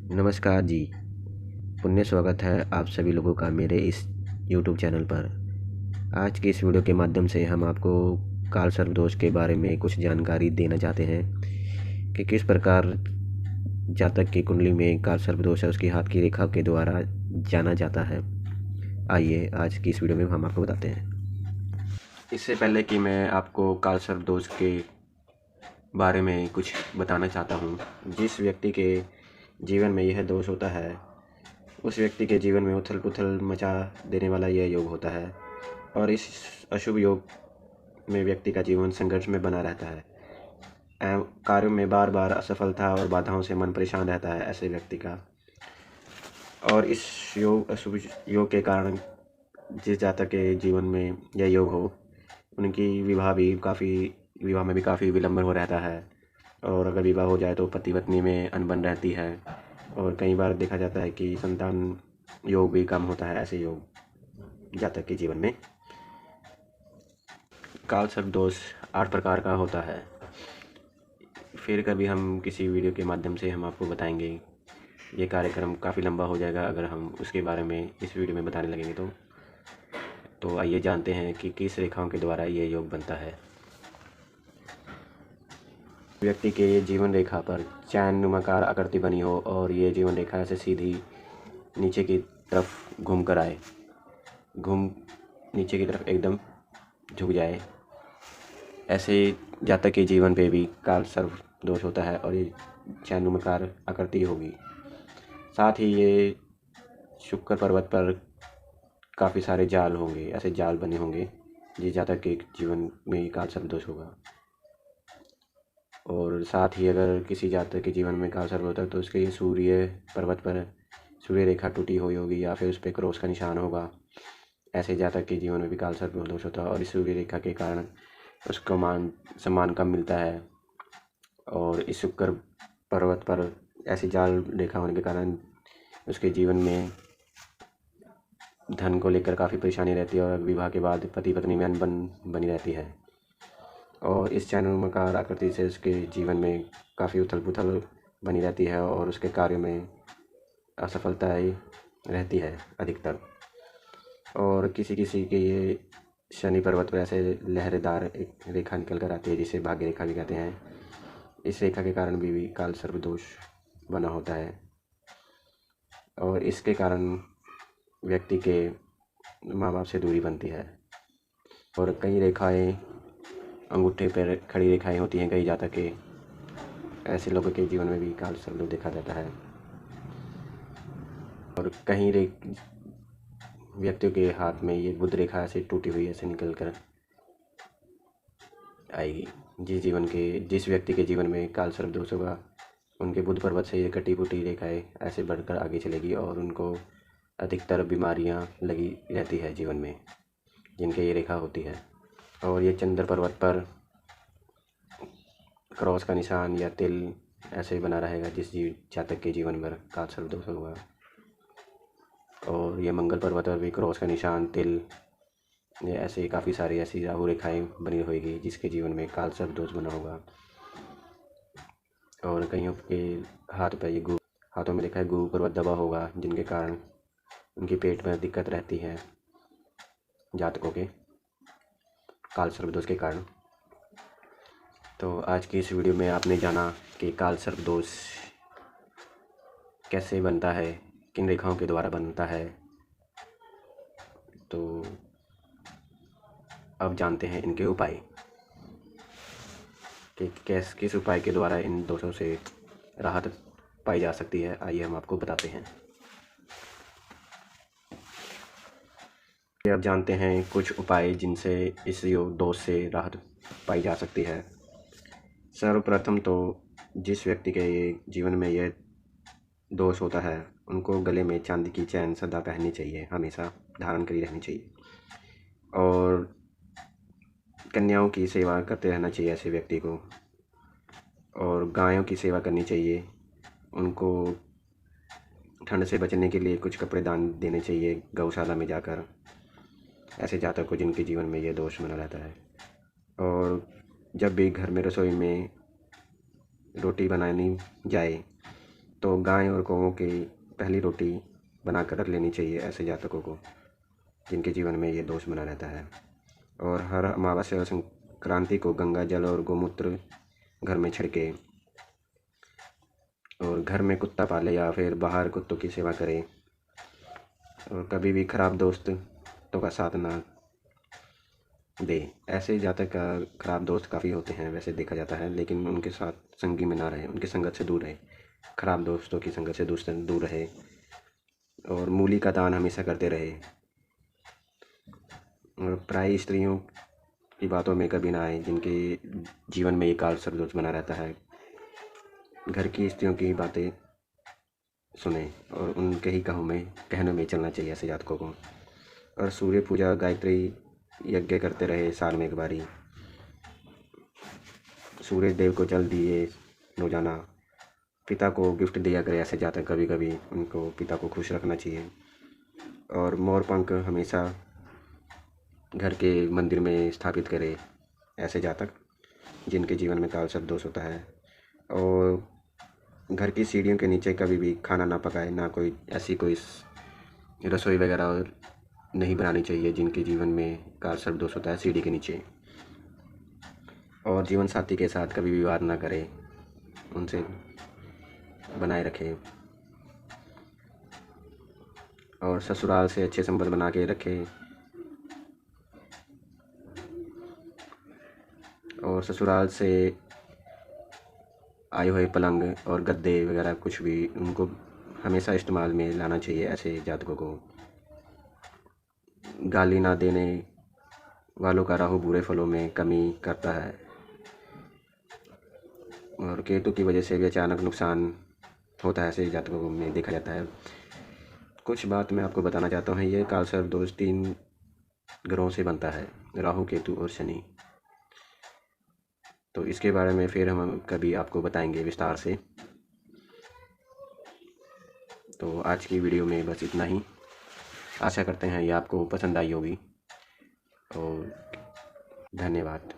नमस्कार जी। पुण्य स्वागत है आप सभी लोगों का मेरे इस YouTube चैनल पर। आज की इस वीडियो के माध्यम से हम आपको काल सर्प दोष के बारे में कुछ जानकारी देना चाहते हैं कि किस प्रकार जातक की कुंडली में काल सर्प दोष है उसकी हाथ की रेखा के द्वारा जाना जाता है। आइए आज की इस वीडियो में हम आपको बताते हैं। इससे पहले कि मैं आपको काल सर्प दोष के बारे में कुछ बताना चाहता हूँ, जिस व्यक्ति के जीवन में यह दोष होता है उस व्यक्ति के जीवन में उथल पुथल मचा देने वाला यह योग होता है और इस अशुभ योग में व्यक्ति का जीवन संघर्ष में बना रहता है एवं कार्यों में बार बार असफलता और बाधाओं से मन परेशान रहता है ऐसे व्यक्ति का। और इस अशुभ योग के कारण जिस जातक के जीवन में यह योग हो उनकी विवाह में भी काफ़ी विलंबन हो रहता है और अगर विवाह हो जाए तो पति पत्नी में अनबन रहती है और कई बार देखा जाता है कि संतान योग भी कम होता है ऐसे योग जातक के जीवन में। काल सर्प दोष 8 प्रकार का होता है। फिर कभी हम किसी वीडियो के माध्यम से हम आपको बताएंगे। ये कार्यक्रम काफ़ी लंबा हो जाएगा अगर हम उसके बारे में इस वीडियो में बताने लगेंगे तो आइए जानते हैं कि किस रेखाओं के द्वारा ये योग बनता है। व्यक्ति के जीवन रेखा पर चैन नुमाकार आकृति बनी हो और ये जीवन रेखा ऐसे सीधी नीचे की तरफ घूम कर आए, नीचे की तरफ एकदम झुक जाए, ऐसे जातक के जीवन पे भी काल सर्प दोष होता है और ये चैन नुमाकार आकृति होगी। साथ ही ये शुक्र पर्वत पर काफ़ी सारे जाल होंगे, ऐसे जाल बने होंगे जिस जातक के जीवन में काल सर्प दोष होगा। और साथ ही अगर किसी जातक के जीवन में काल सर्प होता है तो उसके सूर्य पर्वत पर सूर्य रेखा टूटी हुई होगी या फिर उस पर क्रॉस का निशान होगा। ऐसे जातक के जीवन में भी काल सर्प दोष होता है और इस सूर्य रेखा के कारण उसको मान सम्मान कम मिलता है। और इस शुक्र पर्वत पर ऐसी जाल रेखा होने के कारण उसके जीवन में धन को लेकर काफ़ी परेशानी रहती है और विवाह के बाद पति पत्नी में अनबन बनी रहती है। और इस चैनल आकृति से उसके जीवन में काफ़ी उथल पुथल बनी रहती है और उसके कार्यों में असफलताएं रहती है अधिकतर। और किसी किसी के ये शनि पर्वत पर ऐसे लहरेदार एक रेखा निकल कर आती है जिसे भाग्य रेखा भी कहते हैं। इस रेखा के कारण भी काल सर्प दोष बना होता है और इसके कारण व्यक्ति के माँ बाप से दूरी बनती है। और कई रेखाएं अंगूठे पर खड़ी रेखाएं होती हैं कई जातक के, ऐसे लोगों के जीवन में भी काल सर्प दोष देखा जाता है। और कहीं व्यक्तियों के हाथ में ये बुध रेखा ऐसे टूटी हुई ऐसे निकल कर आएगी। जिस व्यक्ति के जीवन में काल सर्प दोष होगा उनके बुध पर्वत से ये कटी फूटी रेखाएं ऐसे बढ़कर आगे चलेगी और उनको अधिकतर बीमारियां लगी रहती है जीवन में जिनके ये रेखा होती है। और ये चंद्र पर्वत पर क्रॉस का निशान या तिल ऐसे बना रहेगा जिस जातक के जीवन में काल सर्प दोष होगा। और ये मंगल पर्वत पर भी क्रॉस का निशान तिल ये ऐसे काफ़ी सारी ऐसी राहु रेखाएं बनी होगी जिसके जीवन में काल सर्प दोष बना होगा। और कईयों के हाथों में देखा है गुरु पर्वत दबा होगा जिनके कारण उनके पेट में दिक्कत रहती है जातकों के काल सर्प दोष के कारण। तो आज की इस वीडियो में आपने जाना कि काल सर्प दोष कैसे बनता है, किन रेखाओं के द्वारा बनता है। तो अब जानते हैं इनके उपाय कि किस उपाय के द्वारा इन दोषों से राहत पाई जा सकती है। आइए हम आपको बताते हैं। अब जानते हैं कुछ उपाय जिनसे इस योग दोष से राहत पाई जा सकती है। सर्वप्रथम तो जिस व्यक्ति के जीवन में यह दोष होता है उनको गले में चांदी की चैन सदा पहननी चाहिए, हमेशा धारण करी रहनी चाहिए। और कन्याओं की सेवा करते रहना चाहिए ऐसे व्यक्ति को। और गायों की सेवा करनी चाहिए, उनको ठंड से बचने के लिए कुछ कपड़े दान देने चाहिए गौशाला में जाकर, ऐसे जातक को जिनके जीवन में यह दोष बना रहता है। और जब भी घर में रसोई में रोटी बनानी जाए तो गाय और कौवों की पहली रोटी बनाकर रख लेनी चाहिए ऐसे जातकों को जिनके जीवन में ये दोष बना रहता है। और हर अमावस्या और संक्रांति को गंगा जल और गोमूत्र घर में छिड़के, और घर में कुत्ता पाले या फिर बाहर कुत्तों की सेवा करें। और कभी भी खराब दोस्तों का साथ ना दे। ऐसे जातक का खराब दोस्त काफ़ी होते हैं वैसे देखा जाता है, लेकिन उनके साथ संगी में ना रहे, उनकी संगत से दूर रहे, खराब दोस्तों की संगत से दूर रहे, और मूली का दान हमेशा करते रहे, और प्राय स्त्रियों की बातों में कभी ना आए जिनके जीवन में ये काल सर्वदोष बना रहता है। घर की स्त्रियों की बातें सुने और उनके ही कहने में चलना चाहिए ऐसे जातकों को। और सूर्य पूजा गायत्री यज्ञ करते रहे, साल में एक बारी सूर्य देव को जल दिए रोजाना। पिता को गिफ्ट दिया करे ऐसे जातक, कभी कभी उनको पिता को खुश रखना चाहिए। और मोर पंख हमेशा घर के मंदिर में स्थापित करे ऐसे जातक जिनके जीवन में काल सर्प दोष होता है। और घर की सीढ़ियों के नीचे कभी भी खाना ना पकाए, ना कोई ऐसी कोई रसोई वगैरह नहीं बनानी चाहिए जिनके जीवन में काल सर्प दोष होता है सीढ़ी के नीचे। और जीवन साथी के साथ कभी विवाद ना करें, उनसे बनाए रखें। और ससुराल से अच्छे संबंध बना के रखें। और ससुराल से आए हुए पलंग और गद्दे वगैरह कुछ भी उनको हमेशा इस्तेमाल में लाना चाहिए ऐसे जातकों को। गाली ना देने वालों का राहु बुरे फलों में कमी करता है, और केतु की वजह से भी अचानक नुकसान होता है ऐसे जातकों में देखा जाता है। कुछ बात मैं आपको बताना चाहता हूँ, ये काल सर्प दोष 3 ग्रहों से बनता है, राहु, केतु और शनि। तो इसके बारे में फिर हम कभी आपको बताएंगे विस्तार से। तो आज की वीडियो में बस इतना ही। आशा करते हैं ये आपको पसंद आई होगी, और धन्यवाद।